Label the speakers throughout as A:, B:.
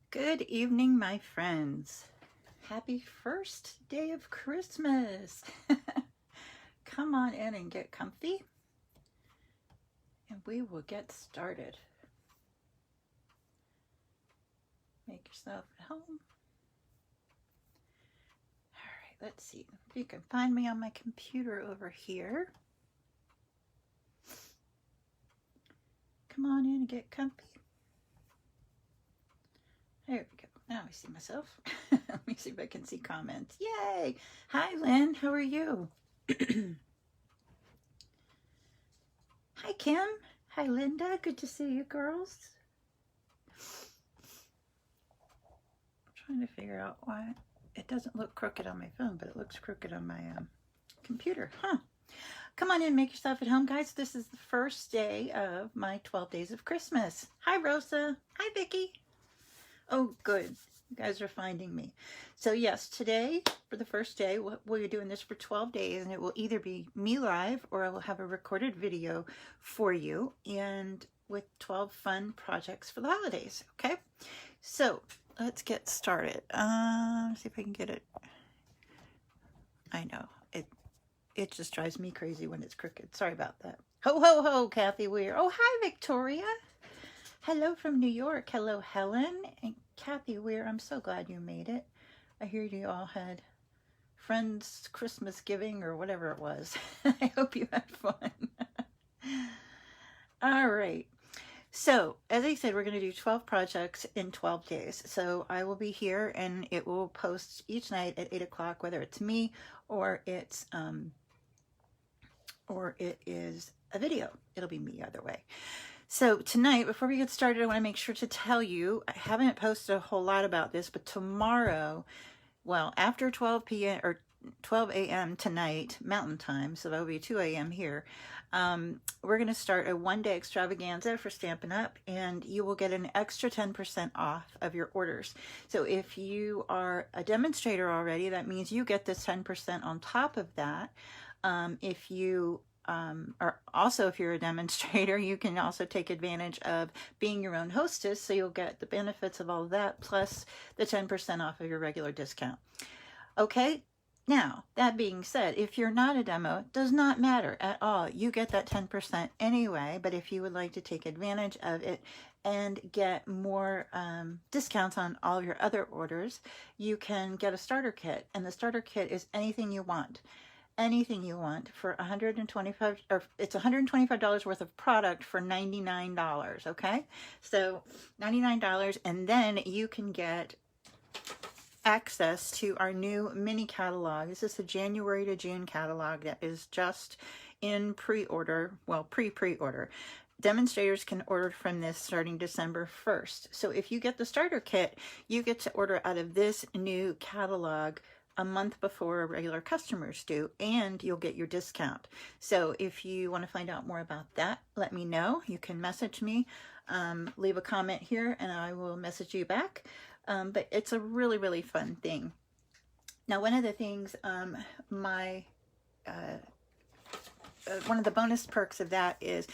A: Good evening, my friends. Happy first day of Christmas. Come on in and get comfy, and we will get started. Make yourself at home. All right, let's see if you can find me on my computer over here. Come on in and get comfy. There we go. Now I see myself. Let me see if I can see comments. Yay! Hi, Lynn. How are you? Hi, Kim. Hi, Linda. Good to see you, girls. I'm trying to figure out why it doesn't look crooked on my phone, but it looks crooked on my computer. Huh. Come on in, make yourself at home, guys. This is the first day of my 12 days of Christmas. Hi, Rosa. Hi, Vicki. Oh, good. You guys are finding me. So yes, today for the first day, we're doing this for 12 days, and it will either be me live or I will have a recorded video for you, and with 12 fun projects for the holidays. Okay, so let's get started. See if I can get it. I know it just drives me crazy when it's crooked. Sorry about that. Ho ho ho, Kathy Weir. Oh, hi, Victoria. Hello from New York. Hello, Helen and Kathy Weir. I'm so glad you made it. I hear you all had friends Christmas giving or whatever it was. I hope you had fun. All right. So, as I said, we're going to do 12 projects in 12 days. So I will be here, and it will post each night at 8 o'clock, whether it's me or it is a video. It'll be me either way. So tonight, before we get started, I want to make sure to tell you, I haven't posted a whole lot about this, but tomorrow, well, after 12 p.m. or 12 a.m. tonight, Mountain Time, so that'll be 2 a.m. here, we're going to start a one-day extravaganza for Stampin' Up, and you will get an extra 10% off of your orders. So if you are a demonstrator already, that means you get this 10% on top of that. If you or also, if you're a demonstrator, you can also take advantage of being your own hostess, so you'll get the benefits of all of that, plus the 10% off of your regular discount. Okay, now, that being said, if you're not a demo, it does not matter at all. You get that 10% anyway, but if you would like to take advantage of it and get more discounts on all your other orders, you can get a starter kit, and the starter kit is anything you want. Anything you want for $125, or it's $125 worth of product for $99. Okay, so $99, and then you can get access to our new mini catalog. This is the January to June catalog that is just in pre-order. Well, pre-order. Demonstrators can order from this starting December 1st. So if you get the starter kit, you get to order out of this new catalog a month before regular customers do, and you'll get your discount. So if you want to find out more about that, let me know. You can message me, leave a comment here, and I will message you back. But it's a really, really fun thing. Now, one of the things, one of the bonus perks of that is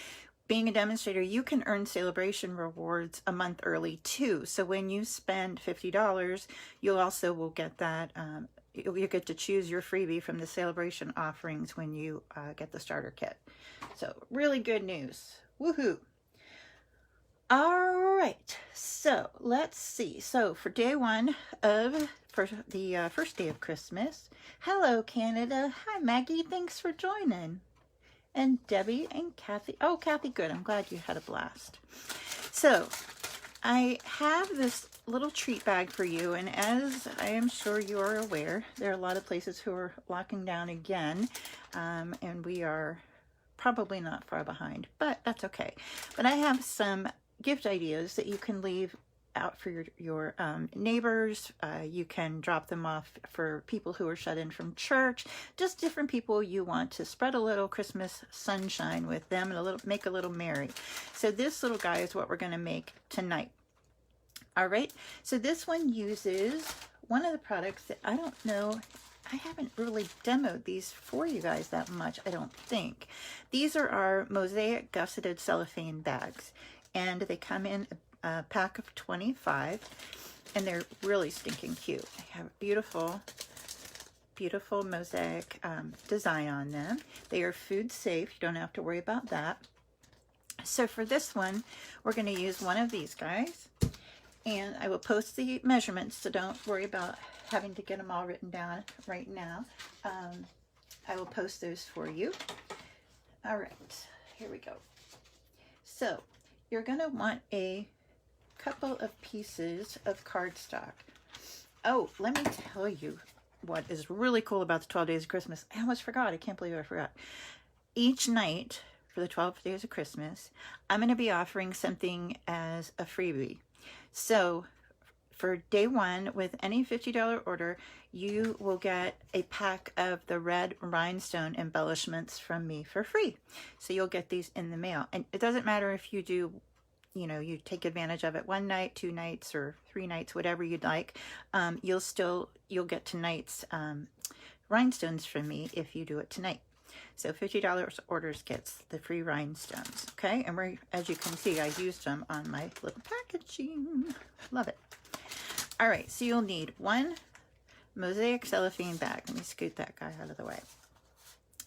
A: being a demonstrator, you can earn celebration rewards a month early too. So when you spend $50, you also will get that, you get to choose your freebie from the celebration offerings when you get the starter kit. So really good news. Woohoo! All right, so let's see. So for day one of the first day of Christmas, hello Canada. Hi Maggie, thanks for joining. And Debbie and Kathy. Oh, Kathy, good. I'm glad you had a blast. So I have this little treat bag for you, and as I am sure you are aware, there are a lot of places who are locking down again, and we are probably not far behind, but that's okay. But I have some gift ideas that you can leave out for your neighbors. You can drop them off for people who are shut in from church, just different people you want to spread a little Christmas sunshine with them and make a little merry. So this little guy is what we're going to make tonight. All right, so this one uses one of the products that I don't know, I haven't really demoed these for you guys that much, I don't think. These are our mosaic gusseted cellophane bags, and they come in a pack of 25. and they're really stinking cute. They have a beautiful, beautiful mosaic design on them. They are food safe. You don't have to worry about that. So for this one, we're going to use one of these guys, and I will post the measurements, so don't worry about having to get them all written down right now. I will post those for you. All right, here we go. So you're going to want a couple of pieces of cardstock. Oh, let me tell you what is really cool about the 12 Days of Christmas. I almost forgot. I can't believe I forgot. Each night for the 12 Days of Christmas, I'm going to be offering something as a freebie. So for day one, with any $50 order, you will get a pack of the red rhinestone embellishments from me for free. So you'll get these in the mail. And it doesn't matter if you do, you know, you take advantage of it one night, 2 nights, or 3 nights, whatever you'd like. You'll get tonight's rhinestones from me if you do it tonight. So $50 orders gets the free rhinestones, okay? And as you can see, I used them on my little packaging. Love it. All right, so you'll need one mosaic cellophane bag. Let me scoot that guy out of the way.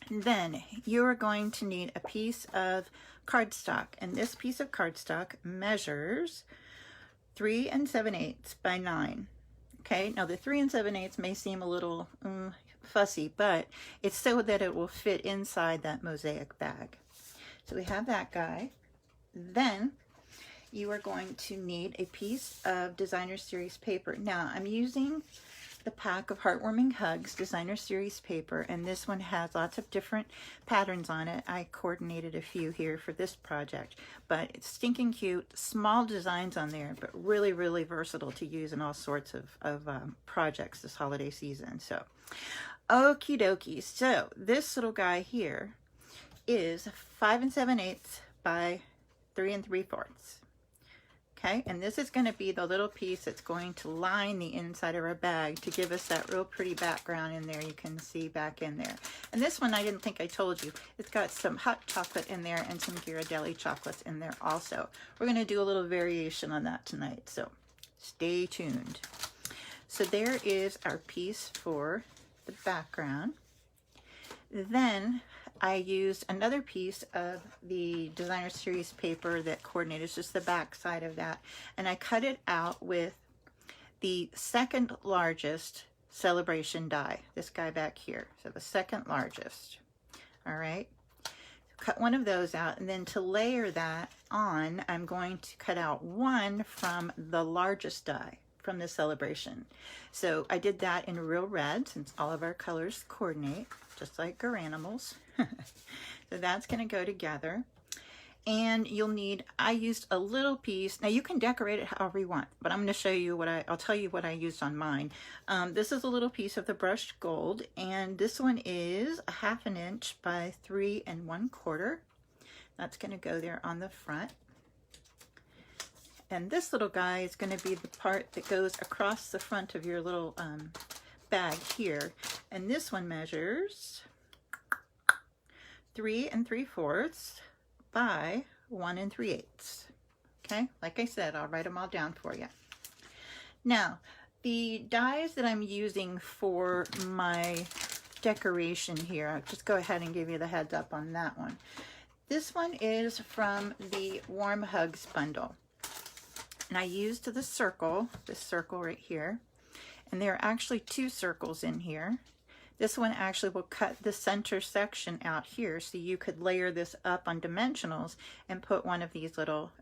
A: And then you are going to need a piece of cardstock, and this piece of cardstock measures 3 7/8 by 9. Okay, now the 3 7/8 may seem a little fussy, but it's so that it will fit inside that mosaic bag. So we have that guy. Then you are going to need a piece of Designer Series paper. Now I'm using the pack of Heartwarming Hugs Designer Series paper, and this one has lots of different patterns on it. I coordinated a few here for this project, but it's stinking cute, small designs on there, but really, really versatile to use in all sorts of projects this holiday season. So, okie dokie. So this little guy here is 5 7/8 by 3 3/4. Okay, and this is going to be the little piece that's going to line the inside of our bag to give us that real pretty background in there. You can see back in there. And this one, I didn't think I told you, it's got some hot chocolate in there and some Ghirardelli chocolates in there also. We're going to do a little variation on that tonight, so stay tuned. So there is our piece for the background. Then I used another piece of the Designer Series paper that coordinated just the back side of that, and I cut it out with the second largest celebration die, this guy back here, so the second largest. All right, cut one of those out, and then to layer that on, I'm going to cut out one from the largest die from the celebration. So I did that in real red, since all of our colors coordinate, just like Garanimals. So that's going to go together. And you'll need, I used a little piece. Now you can decorate it however you want, but I'm going to show you what I'll tell you what I used on mine. This is a little piece of the brushed gold, and this one is 1/2 inch by 3 1/4. That's going to go there on the front. And this little guy is going to be the part that goes across the front of your little bag here. And this one measures 3 3/4 by 1 3/8. Okay, like I said, I'll write them all down for you. Now, the dies that I'm using for my decoration here, I'll just go ahead and give you the heads up on that one. This one is from the Warm Hugs bundle. And I used this circle right here. And there are actually 2 circles in here. This one actually will cut the center section out here, so you could layer this up on dimensionals and put one of these little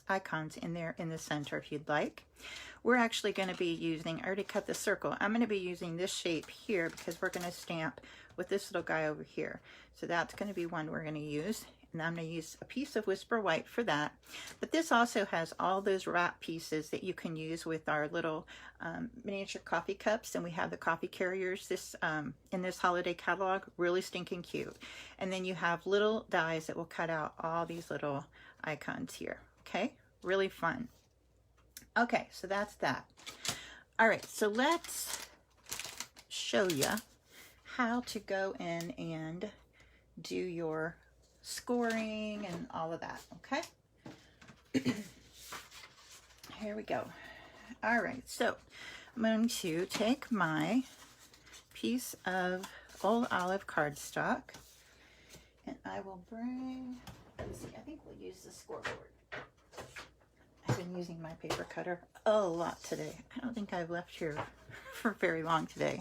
A: icons in there in the center if you'd like. We're actually going to be using, I already cut the circle, I'm going to be using this shape here because we're going to stamp with this little guy over here. So that's going to be one we're going to use. And I'm going to use a piece of Whisper White for that. But this also has all those wrap pieces that you can use with our little miniature coffee cups. And we have the coffee carriers in this holiday catalog. Really stinking cute. And then you have little dies that will cut out all these little icons here. Okay, really fun. Okay, so that's that. All right, so let's show you how to go in and do your scoring and all of that. Okay. Here we go. All right, so I'm going to take my piece of old Olive Cardstock, and I will bring, let's see, I think we'll use the scoreboard. I've been using my paper cutter a lot today. I don't think I've left here for very long today.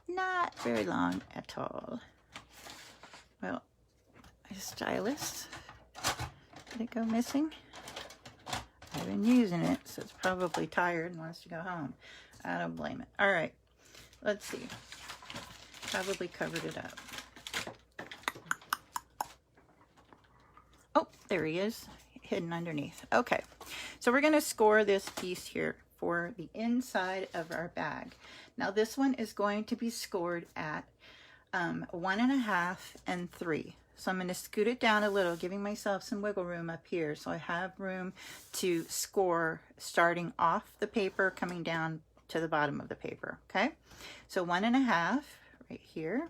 A: Not very long at all. Well, my stylus, did it go missing? I've been using it, so it's probably tired and wants to go home. I don't blame it. All right, let's see. Probably covered it up. Oh, there he is, hidden underneath. Okay, so we're gonna score this piece here for the inside of our bag. Now this one is going to be scored at 1.5 and 3. So I'm going to scoot it down a little, giving myself some wiggle room up here. So I have room to score starting off the paper, coming down to the bottom of the paper. Okay, so 1.5 right here,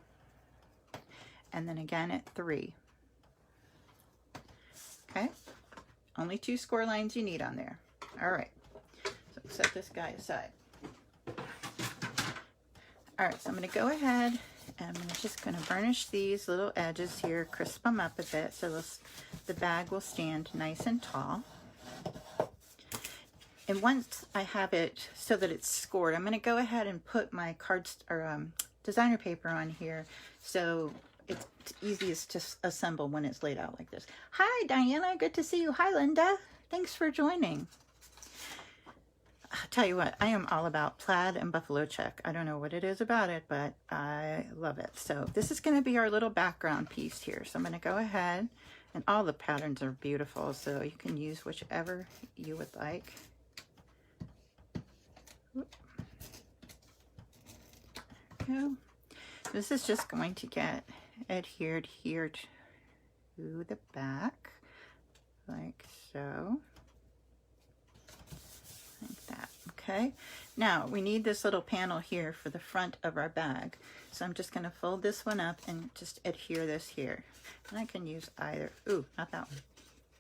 A: and then again at 3. Okay, only 2 score lines you need on there. All right, so set this guy aside. All right, so I'm going to go ahead and I'm just going to burnish these little edges here, crisp them up a bit so the bag will stand nice and tall. And once I have it so that it's scored, I'm going to go ahead and put my designer paper on here so it's easiest to assemble when it's laid out like this. Hi, Diana. Good to see you. Hi, Linda. Thanks for joining. I'll tell you what, I am all about plaid and buffalo check. I don't know what it is about it, but I love it. So this is going to be our little background piece here. So I'm going to go ahead, and all the patterns are beautiful, so you can use whichever you would like. There we go. This is just going to get adhered here to the back, like so. Like that. Okay, now we need this little panel here for the front of our bag, so I'm just going to fold this one up and just adhere this here, and I can use either. Ooh, not that one.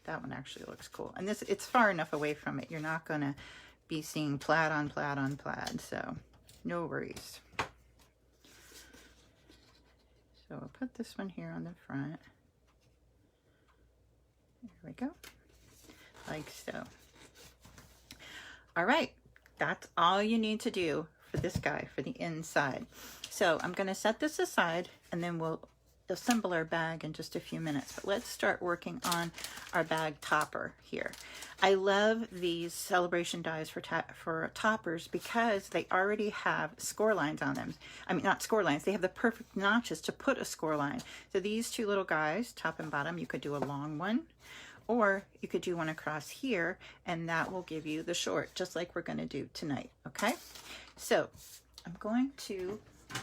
A: That one actually looks cool, and this, it's far enough away from it, you're not going to be seeing plaid on plaid on plaid, so no worries. So I'll put this one here on the front. There we go, like so. All right, that's all you need to do for this guy, for the inside. So I'm going to set this aside, and then we'll assemble our bag in just a few minutes. But let's start working on our bag topper here. I love these celebration dies for toppers because they already have score lines on them. I mean, not score lines, they have the perfect notches to put a score line. So these two little guys, top and bottom, you could do a long one, or you could do one across here, and that will give you the short, just like we're going to do tonight. Okay, so I'm going to, I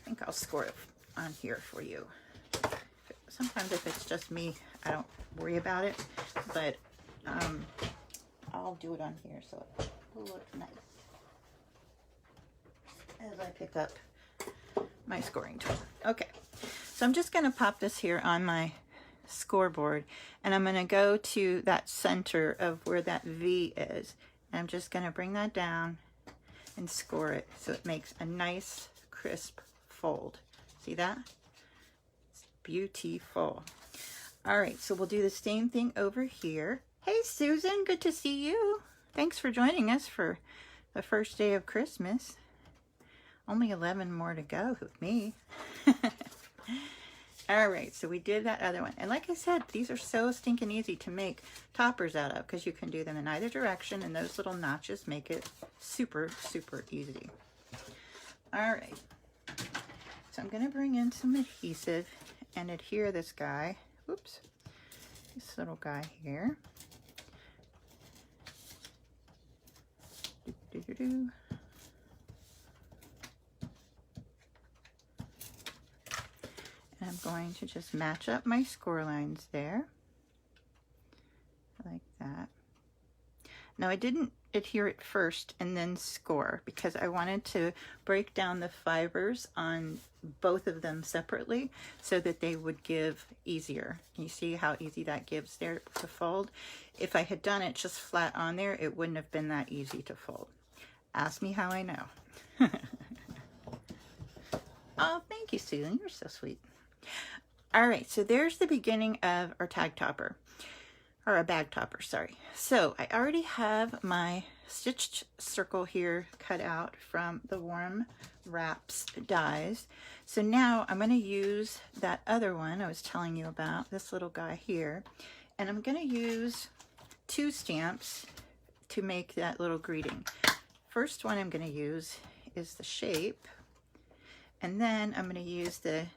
A: think I'll score it on here for you. Sometimes if it's just me, I don't worry about it, but I'll do it on here so it will look nice as I pick up my scoring tool. Okay, so I'm just going to pop this here on my scoreboard, and I'm going to go to that center of where that V is, and I'm just going to bring that down and score it so it makes a nice crisp fold. See that? It's beautiful. All right, so we'll do the same thing over here. Hey Susan, good to see you. Thanks for joining us for the first day of Christmas. Only 11 more to go with me. All right, so we did that other one. And like I said, these are so stinking easy to make toppers out of because you can do them in either direction, and those little notches make it super, super easy. All right, so I'm going to bring in some adhesive and adhere this guy. Oops, this little guy here. And I'm going to just match up my score lines there, like that. Now I didn't adhere it first and then score, because I wanted to break down the fibers on both of them separately so that they would give easier. You see how easy that gives there to fold? If I had done it just flat on there, it wouldn't have been that easy to fold. Ask me how I know. Oh, thank you, Susan. You're so sweet. All right, so there's the beginning of our tag topper, or a bag topper, sorry. So I already have my stitched circle here cut out from the Warm Wraps dies. So now I'm going to use that other one I was telling you about, this little guy here, and I'm going to use 2 stamps to make that little greeting. First one I'm going to use is the shape, and then I'm going to use the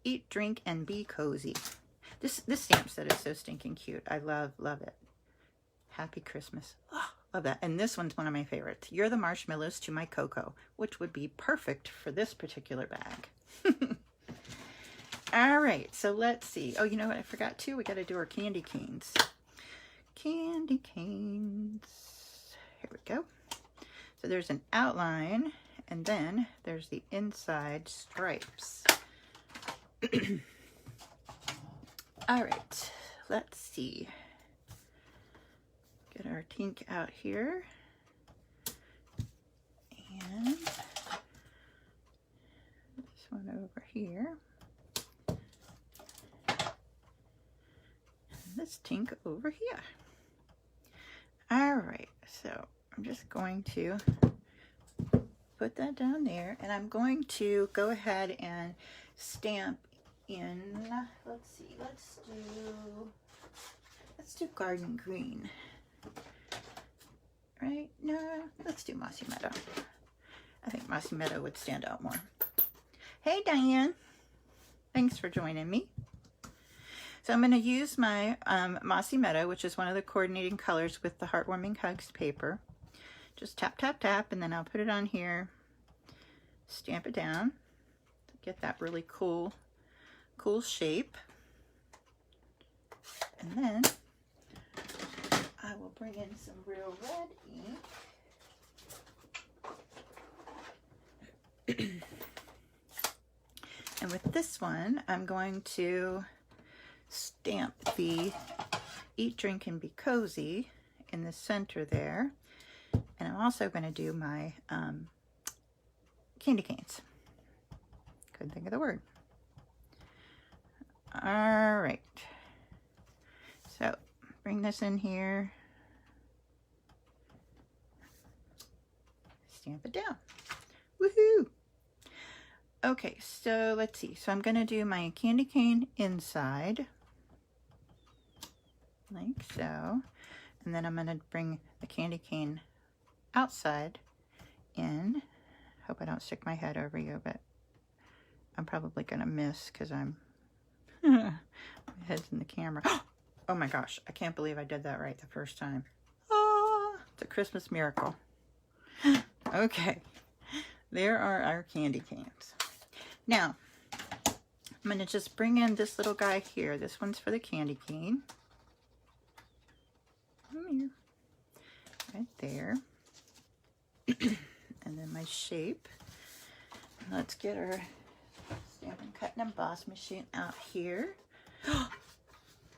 A: Eat, Drink, and Be Cozy. This stamp set is so stinking cute. I love it. Happy Christmas. Oh, love that. And this one's one of my favorites. You're the marshmallows to my cocoa, which would be perfect for this particular bag. All right, so let's see. Oh, you know what I forgot too? We got to do our candy canes. Candy canes. Here we go. So there's an outline, and then there's the inside stripes. All right, let's see. Get our tink out here. And this one over here. And this tink over here. All right, so I'm just going to put that down there, and I'm going to go ahead and stamp in, let's see, let's do Garden Green. Right? No, let's do Mossy Meadow. I think Mossy Meadow would stand out more. Hey, Diane. Thanks for joining me. So I'm going to use my Mossy Meadow, which is one of the coordinating colors with the Heartwarming Hugs paper. Just tap, tap, tap, and then I'll put it on here, stamp it down to get that really cool shape. And then I will bring in some real red ink. And with this one, I'm going to stamp the Eat, Drink, and Be Cozy in the center there. And I'm also going to do my candy canes. Couldn't think of the word. All right. So bring this in here. Stamp it down. Woohoo! Okay, so let's see. So I'm going to do my candy cane inside, like so. And then I'm going to bring the candy cane outside in. Hope I don't stick my head over you, but I'm probably going to miss because I'm my head's in the camera. Oh my gosh, I can't believe I did that right the first time. Oh, it's a Christmas miracle. Okay, there are our candy canes. Now, I'm going to just bring in this little guy here. This one's for the candy cane. Right there. And then my shape. Let's get our Stampin' Cut and Emboss machine out here.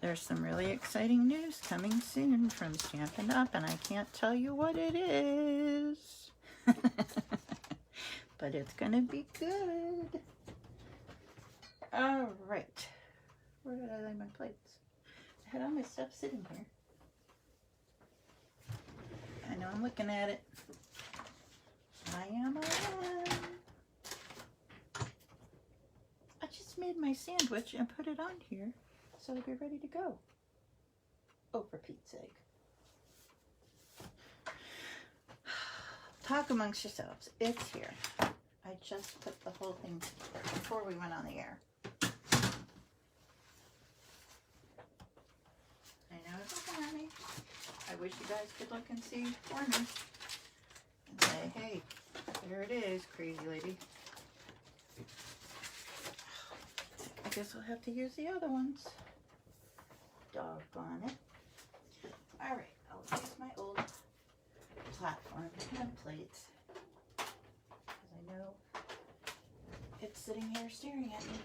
A: There's some really exciting news coming soon from Stampin' Up, and I can't tell you what it is. But it's gonna be good. All right. Where did I lay my plates? I had all my stuff sitting here. I know I'm looking at it. I am. I just made my sandwich and put it on here so it'll be ready to go. Oh, for Pete's sake. Talk amongst yourselves. It's here. I just put the whole thing together before we went on the air. I know it's looking at me. I wish you guys could look and see for me. And say, hey, there it is, crazy lady. I guess we'll have to use the other ones. Doggone it. Alright, I'll use my old platform template, because I know it's sitting here staring at me.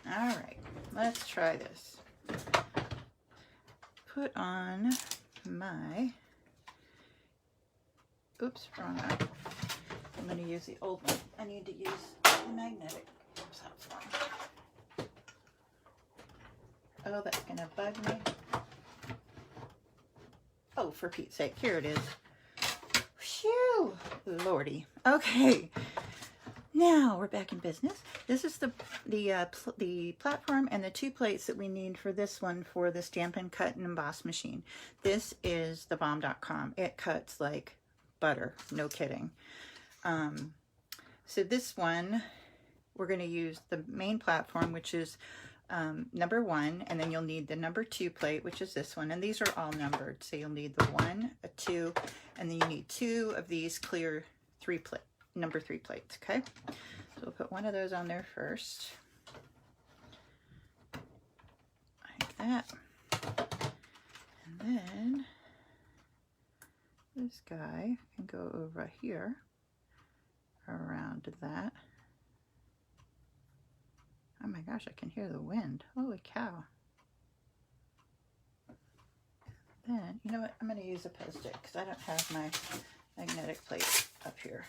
A: All right, let's try this. Put on my, oops, wrong one. I'm going to use the old one. I need to use the magnetic platform. Oh, that's going to bug me. Oh, for Pete's sake, here it is. Phew, Lordy. Okay, now we're back in business. This is the platform and the 2 plates that we need for this one for the Stampin' Cut and Emboss machine. This is the bomb.com. It cuts like butter, no kidding. So this one, we're going to use the main platform, which is number 1, and then you'll need the number 2 plate, which is this one, and these are all numbered. So you'll need the 1, a 2, and then you need 2 of these clear number 3 plates. Okay, so we'll put one of those on there first, like that, and then this guy can go over here around that. Oh my gosh, I can hear the wind. Holy cow. Then, you know what? I'm going to use a Post-it because I don't have my magnetic plate up here.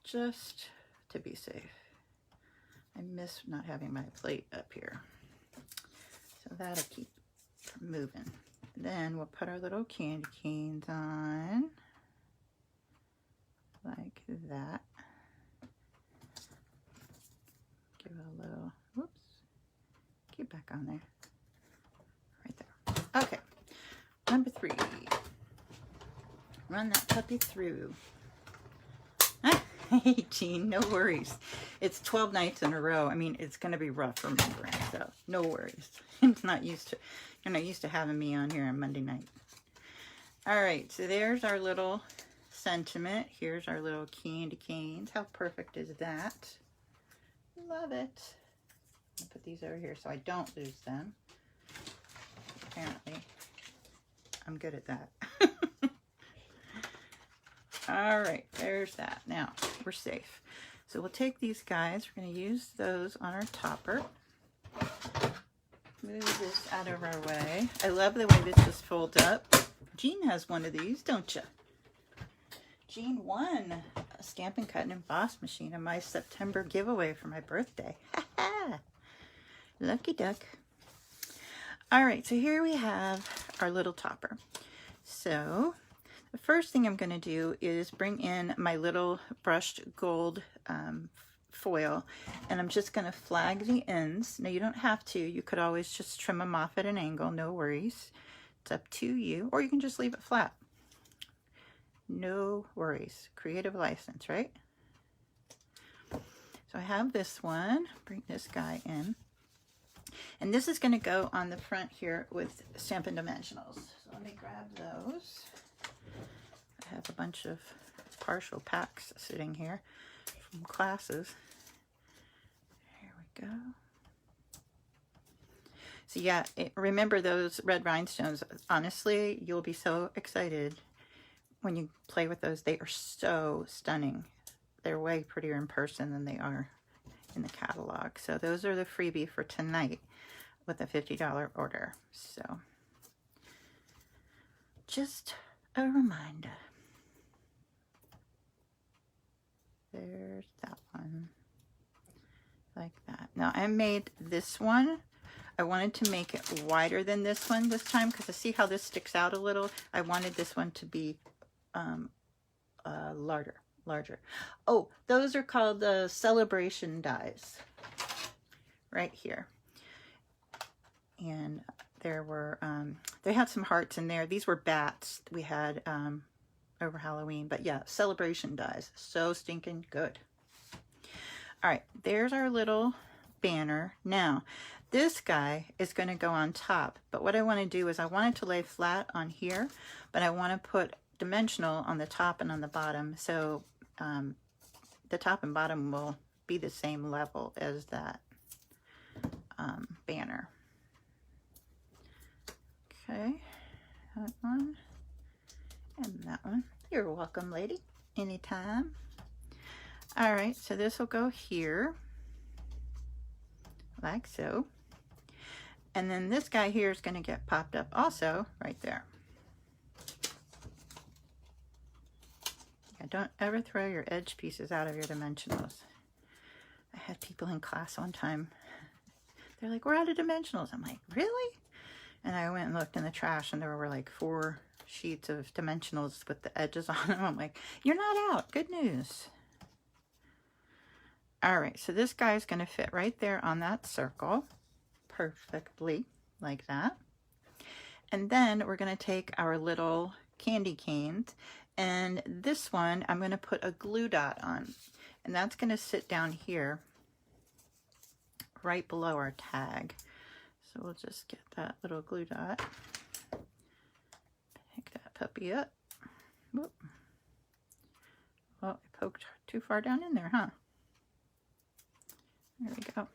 A: Just to be safe. I miss not having my plate up here. So that'll keep from moving. Then we'll put our little candy canes on. Like that. Give it a little, whoops, get back on there, right there. Okay, number 3, run that puppy through. Hey, Jean, no worries. It's 12 nights in a row. I mean, it's going to be rough remembering, so no worries. It's not used to, you're not used to having me on here on Monday night. All right, so there's our little sentiment. Here's our little candy canes. How perfect is that? Love it. I'll put these over here so I don't lose them. Apparently, I'm good at that. All right, there's that. Now, we're safe. So we'll take these guys. We're going to use those on our topper. Move this out of our way. I love the way this just folds up. Jean has one of these, don't you? Jean won a Stampin' Cut and Emboss machine in my September giveaway for my birthday. Lucky duck. All right, so here we have our little topper. So the first thing I'm going to do is bring in my little brushed gold foil, and I'm just going to flag the ends. Now, you don't have to. You could always just trim them off at an angle, no worries. It's up to you, or you can just leave it flat. No worries. Creative license, right? So I have this one. Bring this guy in. And this is going to go on the front here with Stampin' Dimensionals. So let me grab those. I have a bunch of partial packs sitting here from classes. Here we go. So yeah, remember those red rhinestones. Honestly, you'll be so excited when you play with those. They are so stunning. They're way prettier in person than they are in the catalog. So those are the freebie for tonight with a $50 order. So just a reminder. There's that one. Like that. Now I made this one. I wanted to make it wider than this one this time because I see how this sticks out a little. I wanted this one to be larger. Oh, those are called the celebration dies right here. And there were, they had some hearts in there. These were bats we had over Halloween. But yeah, celebration dies. So stinking good. All right, there's our little banner. Now, this guy is going to go on top. But what I want to do is I want it to lay flat on here. But I want to put dimensional on the top and on the bottom. So the top and bottom will be the same level as that banner. welcome, lady. Anytime. All right, so this will go here, like so. And then this guy here is going to get popped up also right there. Yeah, don't ever throw your edge pieces out of your dimensionals. I had people in class one time. They're like, we're out of dimensionals. I'm like, really? And I went and looked in the trash and there were like 4 sheets of dimensionals with the edges on them. I'm like, you're not out. Good news. All right, so this guy is going to fit right there on that circle perfectly, like that. And then we're going to take our little candy canes, and this one I'm going to put a glue dot on, and that's going to sit down here right below our tag. So we'll just get that little glue dot, pick that puppy up. Whoop. Well, I poked too far down in there, huh? There we go.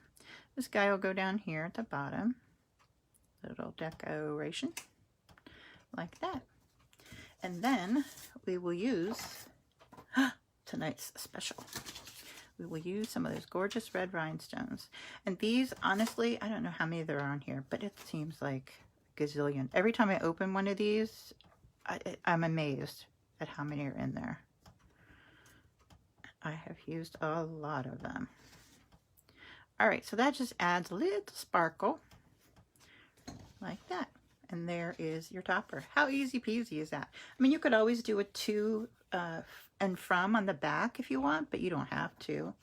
A: This guy will go down here at the bottom. Little decoration, like that. And then we will use tonight's special. We will use some of those gorgeous red rhinestones. And these, honestly, I don't know how many there are on here, but it seems like a gazillion. Every time I open one of these, I'm amazed at how many are in there. I have used a lot of them. All right, so that just adds a little sparkle like that. And there is your topper. How easy peasy is that? I mean, you could always do a to and from on the back if you want, but you don't have to.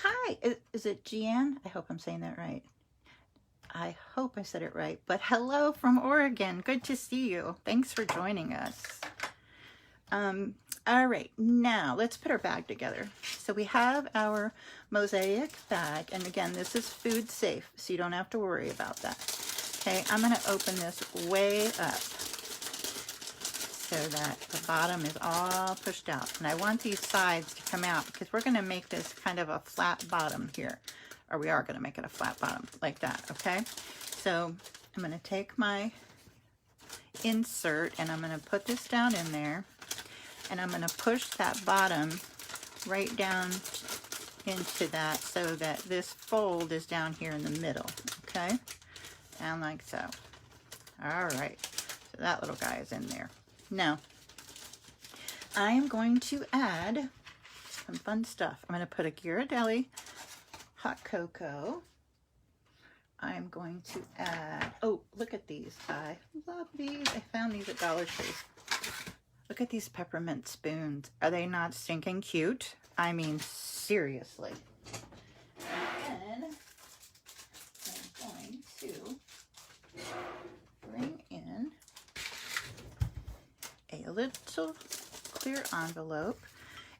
A: Hi, is it Jeanne? I hope I'm saying that right. I hope I said it right, but hello from Oregon. Good to see you. Thanks for joining us. All right, now let's put our bag together. So we have our mosaic bag, and again, this is food safe, so you don't have to worry about that. Okay, I'm going to open this way up so that the bottom is all pushed out. And I want these sides to come out because we're going to make this kind of a flat bottom here, or we are going to make it a flat bottom like that, okay? So I'm going to take my insert and I'm going to put this down in there. And I'm going to push that bottom right down into that so that this fold is down here in the middle, okay? Down like so. All right, so that little guy is in there. Now, I am going to add some fun stuff. I'm going to put a Ghirardelli hot cocoa. I'm going to add, oh, look at these. I love these. I found these at Dollar Tree. Look at these peppermint spoons. Are they not stinking cute? I mean, seriously. And then I'm going to bring in a little clear envelope.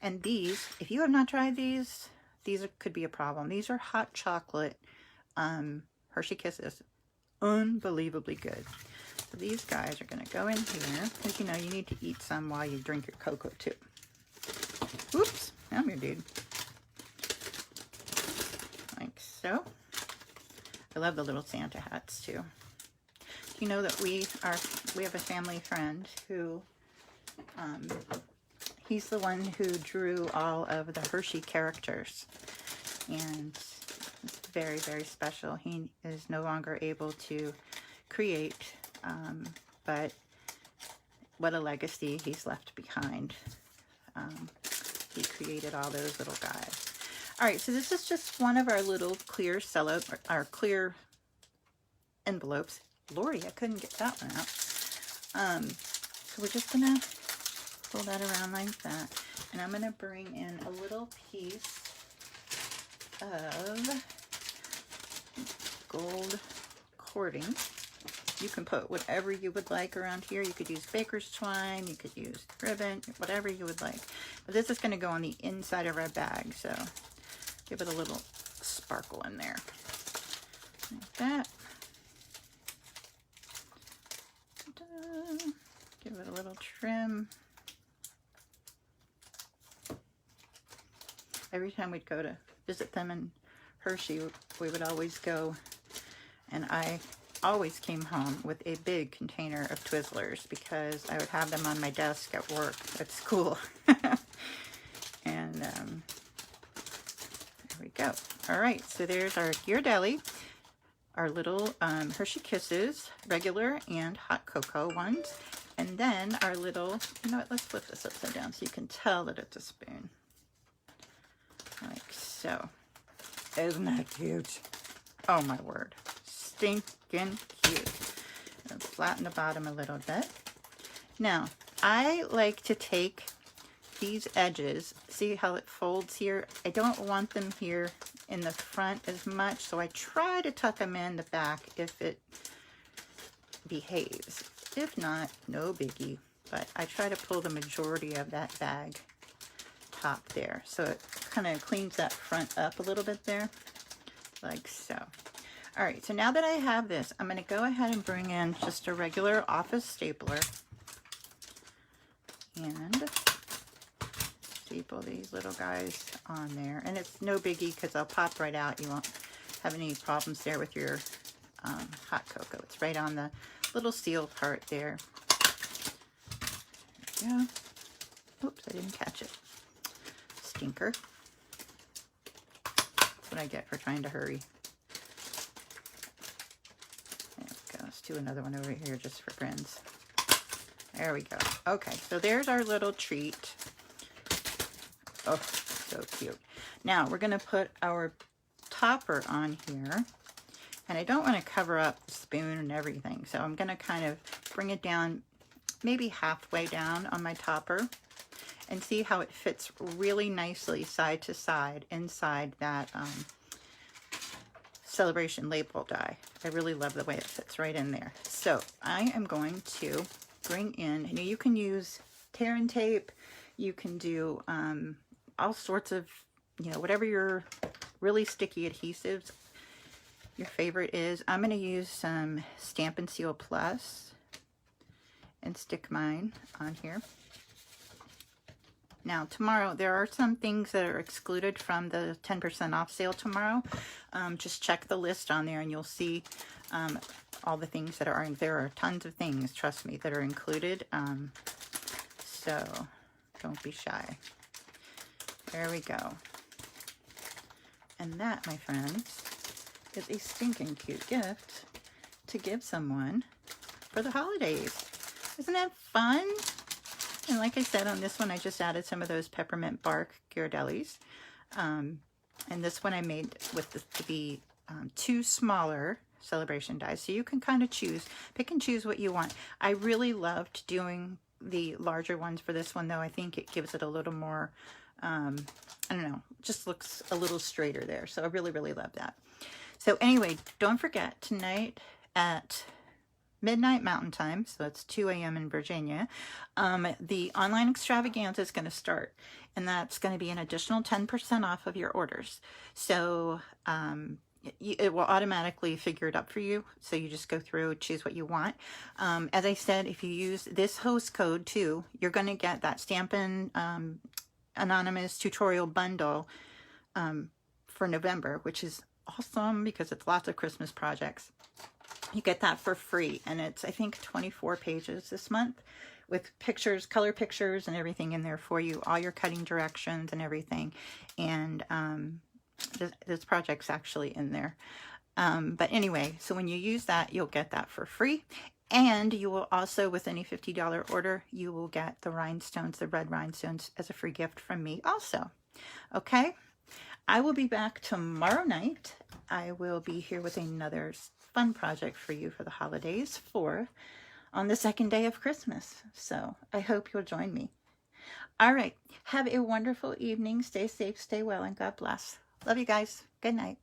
A: And these, if you have not tried these could be a problem. These are hot chocolate Hershey Kisses. Unbelievably good. So these guys are going to go in here because, you know, you need to eat some while you drink your cocoa too. Oops, I'm your dude. Like so. I love the little Santa hats too. You know that we have a family friend who, he's the one who drew all of the Hershey characters, and it's very, very special. He is no longer able to create, but what a legacy he's left behind. He created all those little guys. All right, so this is just one of our little clear our clear envelopes. Lordy, I couldn't get that one out. So we're just gonna pull that around like that, and I'm gonna bring in a little piece of gold cording. You can put whatever you would like around here. You could use baker's twine, you could use ribbon, whatever you would like. But this is going to go on the inside of our bag, so give it a little sparkle in there. Like that. Ta-da. Give it a little trim. Every time we'd go to visit them in Hershey, we would always go, and I always came home with a big container of Twizzlers because I would have them on my desk at work, at school. And there we go. All right, so there's our Ghirardelli, our little Hershey Kisses, regular and hot cocoa ones. And then our little, you know what, let's flip this upside down so you can tell that it's a spoon. Like so. Isn't that cute? Oh my word. Stinking cute. I'll flatten the bottom a little bit. Now, I like to take these edges, see how it folds here? I don't want them here in the front as much, so I try to tuck them in the back if it behaves. If not, no biggie, but I try to pull the majority of that bag top there, so it kind of cleans that front up a little bit there, like so. All right, so now that I have this, I'm going to go ahead and bring in just a regular office stapler and staple these little guys on there. And it's no biggie because they'll pop right out. You won't have any problems there with your hot cocoa. It's right on the little seal part there. There we go. Oops, I didn't catch it. Stinker. That's what I get for trying to hurry. There we go. Let's do another one over here just for grins. There we go. Okay, so there's our little treat. Oh, so cute. Now we're going to put our topper on here. And I don't want to cover up the spoon and everything. So I'm going to kind of bring it down, maybe halfway down on my topper. And see how it fits really nicely side to side inside that Celebration label die. I really love the way it fits right in there. So I am going to bring in, you know, you can use tear and tape. You can do all sorts of, you know, whatever your really sticky adhesives your favorite is. I'm going to use some Stamp and Seal Plus and stick mine on here. Now tomorrow there are some things that are excluded from the 10% off sale tomorrow. Just check the list on there and you'll see all the things that are, there are tons of things, trust me, that are included. So don't be shy. There we go. And that, my friends, is a stinking cute gift to give someone for the holidays. Isn't that fun? And like I said, on this one, I just added some of those peppermint bark Ghirardellis. And this one I made with the two smaller celebration dies. So you can kind of choose, pick and choose what you want. I really loved doing the larger ones for this one, though. I think it gives it a little more, I don't know, just looks a little straighter there. So I really, really love that. So anyway, don't forget, tonight at midnight Mountain Time, so it's 2 a.m. in Virginia, the online extravaganza is going to start, and that's going to be an additional 10% off of your orders. So it will automatically figure it up for you, so you just go through, choose what you want. As I said, if you use this host code too, you're going to get that Stampin' Anonymous tutorial bundle for November, which is awesome because it's lots of Christmas projects. You get that for free, and it's, I think, 24 pages this month with pictures, color pictures and everything in there for you, all your cutting directions and everything. And this project's actually in there. But anyway, so when you use that, you'll get that for free. And you will also, with any $50 order, you will get the rhinestones, the red rhinestones, as a free gift from me also. Okay? I will be back tomorrow night. I will be here with another fun project for you for the holidays on the second day of Christmas. So I hope you'll join me. All right. Have a wonderful evening. Stay safe, stay well, and God bless. Love you guys. Good night.